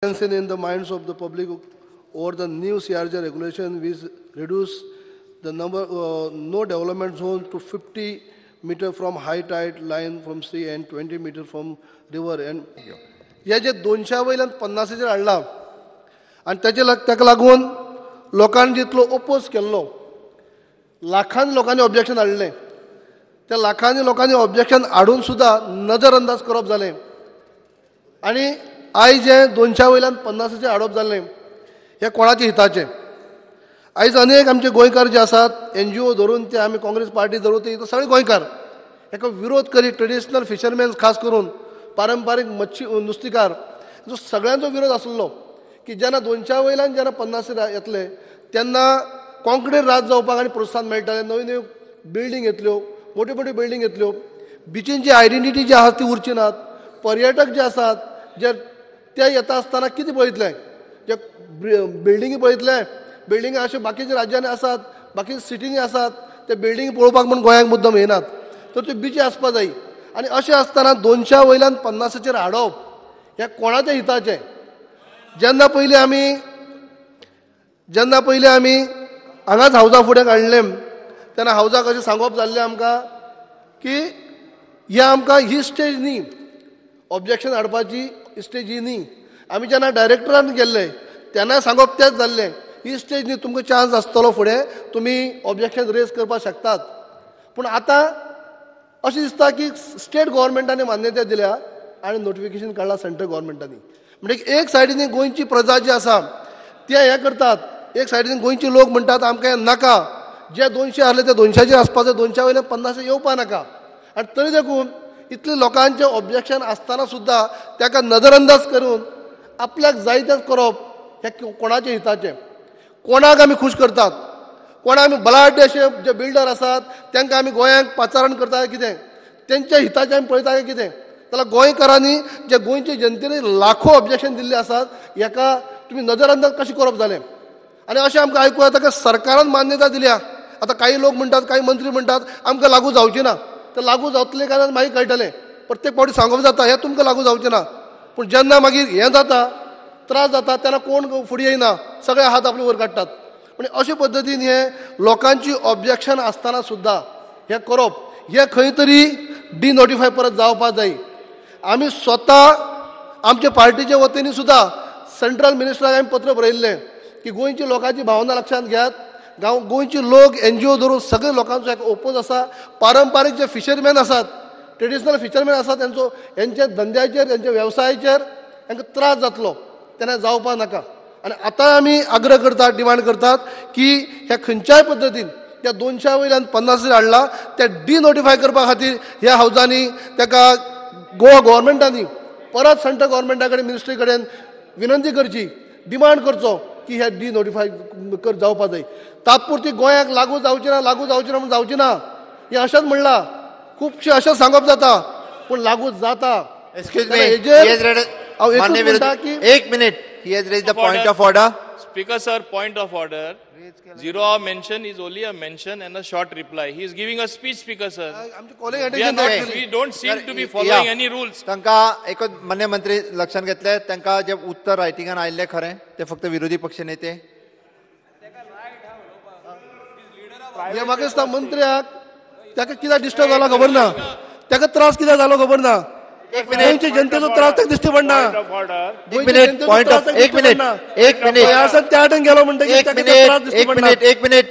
in the minds of the public over the new CRJ regulation which reduce the number no development zone to 50 meter from high tide line from sea and 20 meter from river and या जे 200 वयल्यान 50 हाडला आणि ताका लागून लोकांनी जितलो oppose केल्लो लाखांनी लोकांनी ऑब्जेक्शन हाडलें त्या लाखांनी लोकांनी ऑब्जेक्शन हाडून सुद्धा नजरअंदाज करप जालें आणि आयज जे 200 वयल्यान 50 हाडप जाल्लें हे कोणाचे हिताचे आयज अनेक आमचे गोंयकार जे आसात NGO धरून ते आमी काँग्रेस पार्टी धरून ते सगळे गोंयकार हेका विरोध करीत ट्रेडिशनल फिशरमॅन खास करून पारंपारीक मच्छी नुस्तीकार जो सगळ्यांचो विरोध आसलो की जेन्ना 200 वयल्यान जेन्ना 50 येतले तेन्ना कॉन्क्रीट राज जावपाक आनी प्रोत्साहन मेळटलें नवी नवी बिल्डींग येतल्यो मोठी मोठी बिल्डींग येतल्यो बिचींची आयडेंटिटी जी आसा ती उरची नात पर्यटक जे आसात जे ते येता आसतना कितें पळयतले जे बिल्डिंगी पळयतले बिल्डिंगी अशे बाकीच्या राज्यांनी आसात बाकी सिटींनी आसात ते बिल्डिंगी पळोवपाक म्हूण गोंयांक मुद्दम येनात तर त्यो बिची आसपा जाय आनी अशें आसतना 200 वयल्यान 50 हाडप हें कोणाच्या हिताचें जेन्ना पयलीं आमी हांगाच हावजा फुडें काडलें तेन्ना हावजाक अशें सांगप जाल्लें आमकां की हे आमकां ही स्टेज न्ही ऑब्जेक्शन हाडपाची स्टेज ही न्ही आमी जेन्ना डायरेक्टरान गेल्ले तेन्ना सांगप तेंच जाल्लें ही स्टेज न्ही तुमकां चान्स आसतलो फुडें तुमी ऑब्जेक्शन रेज करपाक शकतात पूण आतां अशें दिसता की स्टेट गव्हर्मेंटांनी मान्यताय दिल्या आनी नोटिफिकेशन काडला सेंट्रल गव्हर्मेंटांनी म्हणजे एक सायडीन गोंयची प्रजा जी आसा ते हें करतात एक सायडीन गोंयचे लोक म्हणटात आमकां हें नाका जे 200 आहले ते 200 आसपाक जाय 200 वयल्यान 50 येवपा नाका आनी तरी देखून इतले लोकांचे ऑब्जेक्शन आसतना सुद्दां ताका नजरअंदाज करून आपल्याक जाय तें करप हें कोणाचे हिताचें कोणाक आमी खूश करतात कोणा आमी बलाढ्य अशे जे बिल्डर आसात तांकां आमी गोंयांक पाचारण करता काय कितें तेंच्या हिताचें आमी पळयता काय कितें जाल्यार गोंयकारांनी जे गोंयचे जनतेने लाखो ऑब्जेक्शन दिल्ले आसात हेका तुमी नजरअंदाज कशें करप जालें आनी अशें आमकां आयकूं येता की सरकारान मान्यता दिल्या आतां काही लोक म्हणटात काही मंत्री म्हणटात आमकां लागू जावचें ना तर लागू जातलें काय मागीर कळटलें प्रत्येक फावटी सांगप जाता हें तुमकां लागू जावचें ना पूण जेन्ना मागीर हें जाता त्रास जाता तेन्ना कोण फुडें येयना सगळे हात आपले वयर काडटात म्हणजे अशे पद्दतीन हे लोकांची ऑब्जेक्शन आसतना सुद्दां हें करप हें खंय तरी डिनोटिफाय परत जावपाक जाय आमी स्वता आमच्या पार्टीच्या वतीन सुद्दां सेंट्रल मिनिस्टराक आमी पत्र बरयल्लें की गोंयच्या लोकांची भावना लक्षांत घेयात गोंयचे लोक NGO धरून सगळे लोकांचो एक ओपोज आसा पारंपारीक जे फिशरमॅन आसात ट्रेडिशनल फिशरमॅन आसात हेंच्या धंद्याचेर हेंच्या वेवसायाचेर तांकां त्रास जातलो तेन्ना जावपाक नाका आनी आतां आमी आग्रह करतात डिमांड करतात की ह्या खंयच्याय पद्दतीन त्या 200 वयल्यान 50 हाडला ते डिनोटिफाय करपा खातीर ह्या हावजांनी ताका गोवा गव्हर्मेंटांनी परत सेंट्रल गव्हर्मेंटा कडेन मिनिस्ट्री कडेन विनंती करची डिमांड करचो की हे डिनोटिफाय जावपाक जाय तात्पुरती गोंयाक लागू जावचें ना म्हणून जावचें ना हें अशेंच म्हणलां खुबशें अशें सांगप जाता पूण लागू जाता एक minute he has raised the point of order. Speaker sir, point of order. Zero hour mention is only a mention and a short reply. He is giving a speech, speaker sir. We don't seem to be following any rules. तांकां एकच मान्य मंत्री लक्षांत घेतले तांकां जे उत्तर रायटिंगान आयिल्ले खरें ते फक्त विरोधी पक्ष नेते हे म्हाका दिसता मंत्र्याक ताका कित्याक डिस्टर्ब जालो खबर ना ताका त्रास कित्याक जालो खबर ना गोंयच्या जनतेचो त्रास ताका दिश्टी पडना एक मिनिट त्या वाटेन गेलो म्हणटकीर ताका त्रास दिश्टी पडना एक मिनिट